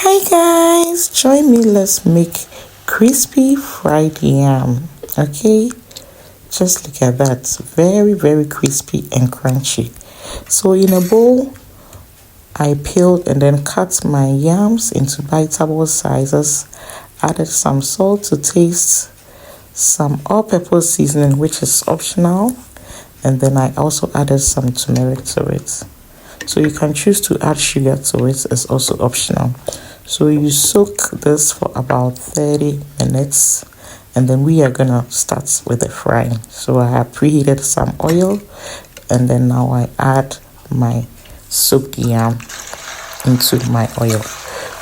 Hi guys, join me. Let's make crispy fried yam. Okay, just look at that. Very crispy and crunchy. So in a bowl, I peeled and then cut my yams into biteable sizes. Added some salt to taste, some all-purpose seasoning, which is optional, and then I also added some turmeric to it. So you can choose to add sugar to it, it's also optional. So you soak this for about 30 minutes, and then we are gonna start with the frying. So I have preheated some oil, and then now I add my soaked yam into my oil.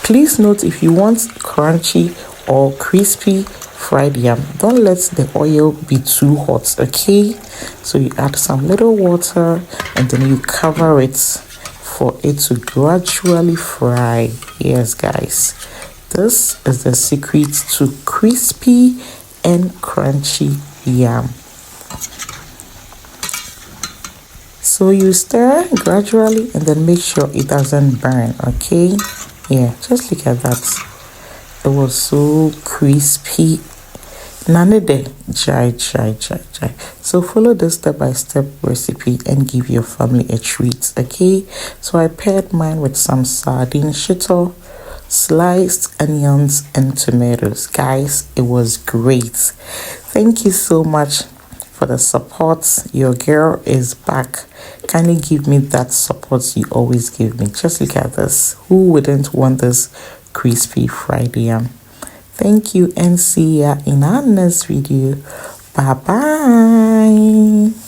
Please note, if you want crunchy or crispy fried yam, don't let the oil be too hot, okay? So you add some little water and then you cover it for it to gradually fry. Yes guys, this is the secret to crispy and crunchy yam. So you stir gradually and then make sure it doesn't burn, okay? Yeah, just look at that. It was so crispy. Nanede, jai. So follow this step-by-step recipe and give your family a treat, okay? So I paired mine with some sardine shito, sliced onions, and tomatoes. Guys, it was great. Thank you so much for the support. Your girl is back. Kindly give me that support you always give me. Just look at this. Who wouldn't want this crispy fried yam? Thank you and see ya in our next video. Bye bye.